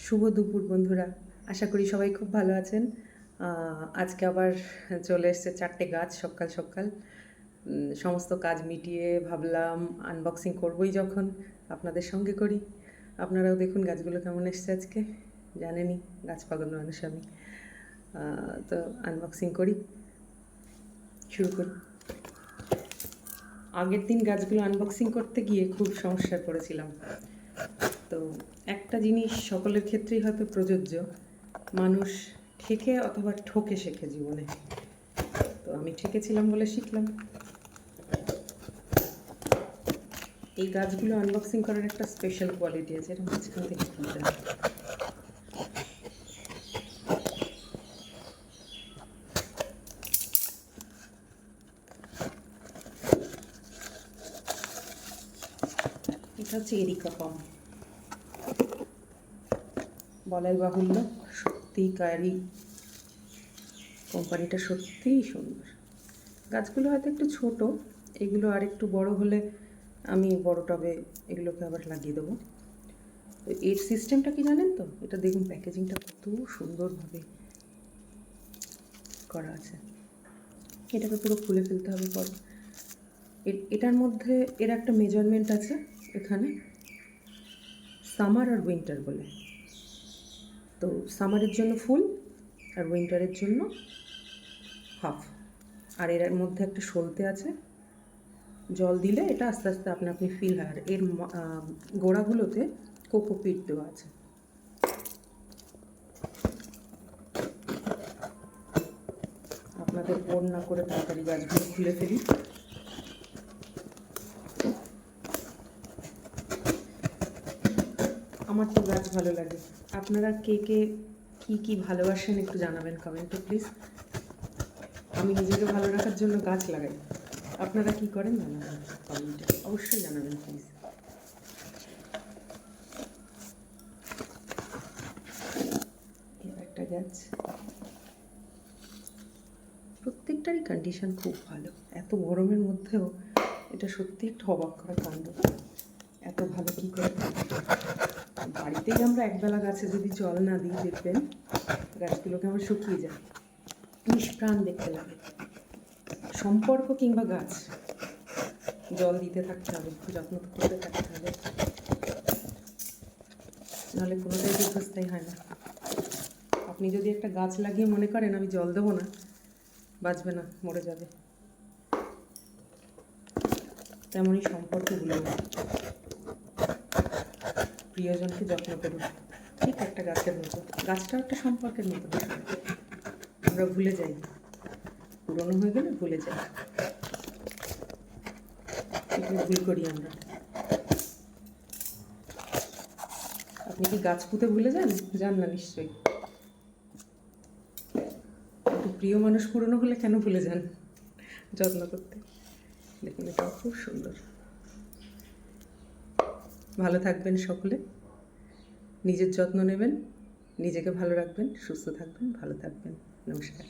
শুভ দুপুর বন্ধুরা, আশা করি সবাই খুব ভালো আছেন। আজকে আবার চলে এসছে 4টে গাছ সকাল সকাল। সমস্ত কাজ মিটিয়ে ভাবলাম আনবক্সিং করবই যখন আপনাদের সঙ্গে করি। আপনারাও দেখুন গাছগুলো কেমন এসছে আজকে। জানেনই গাছ পাগল মানুষ আমি। তো আনবক্সিং করি, শুরু করি। আগের দিন গাছগুলো আনবক্সিং করতে গিয়ে খুব সমস্যায় পড়েছিলাম। তো একটা জিনিস সকলের ক্ষেত্রেই হয়তো প্রযোজ্য, মানুষ ঠেকে অথবা ঠকে শেখে জীবনে। তো আমি ঠেকেছিলাম বলে শিখলাম। এই গাছগুলো আনবক্সিং করার একটা স্পেশাল কোয়ালিটি আছে, এটা মাঝখান থেকে খুলতে হয়। এটা হচ্ছে এরিকা পাম। বলাই বাহুল্য, সত্যিকারই কোম্পানিটা সত্যিই সুন্দর। গাছগুলো হয়তো একটু ছোট, এগুলো আর একটু বড় হলে আমি বড় টবে এগুলোকে আবার লাগিয়ে দেবো। তো এর সিস্টেমটা কি জানেন তো? এটা দেখুন প্যাকেজিংটা কত সুন্দরভাবে করা আছে। এটাকে পুরো খুলে ফেলতে হবে পরে। এটার মধ্যে এর একটা মেজারমেন্ট আছে এখানে, সামার আর উইন্টার বলে। তো সামারের জন্য ফুল আর উইন্টারের জন্য হাফ। আর এর মধ্যে একটা সলতে আছে, জল দিলে এটা আস্তে আস্তে আপনি ফিল হয়। আর এর গোড়াগুলোতে কোকোপিট দেওয়া আছে। আপনাদের বোর না করে তাড়াতাড়ি গাছগুলো খুলে ফেলি। আমার তো গাছ ভালো লাগে। আপনারা কে কে কী ভালোবাসেন একটু জানাবেন কমেন্টে প্লিজ। আমি নিজেকে ভালো রাখার জন্য গাছ লাগাই। আপনারা কি করেন জানাবেন কমেন্টে, অবশ্যই জানাবেন প্লিজ। একটা গাছ, প্রত্যেকটারই কন্ডিশন খুব ভালো। এত গরমের মধ্যেও এটা সত্যি একটু অবাক করা কাণ্ড। এত ভালো কী করে? বাড়িতেই আমরা একবেলা গাছে যদি জল না দিই, দেখবেন গাছগুলোকে আমার শুকিয়ে যায়, নিষ্প্রাণ দেখতে লাগে। সম্পর্ক কিংবা গাছ, জল দিতে থাকতে হবে, যত্ন করতে থাকতে হবে, নাহলে কোনোটাই দীর্ঘস্থায়ী হয় না। আপনি যদি একটা গাছ লাগিয়ে মনে করেন আমি জল দেবো না, বাঁচবে না, মরে যাবে। তেমনই সম্পর্কগুলো, প্রিয়জনকে যত্ন করুন, ঠিক একটা গাছের মতো। গাছটাও একটা সম্পর্কের মতো। আমরা ভুলে যাই, পুরনো হয়ে গেলে ভুলে যাই, এটাই ভুল করি আমরা। আপনি কি গাছ পুঁতে ভুলে যান না নিশ্চয়ই। কিন্তু প্রিয় মানুষ পুরনো হলে কেন ভুলে যান যত্ন করতে? দেখুন এটাও খুব সুন্দর। ভালো থাকবেন সকলে, নিজের যত্ন নেবেন, নিজেকে ভালো রাখবেন, সুস্থ থাকবেন, ভালো থাকবেন। নমস্কার।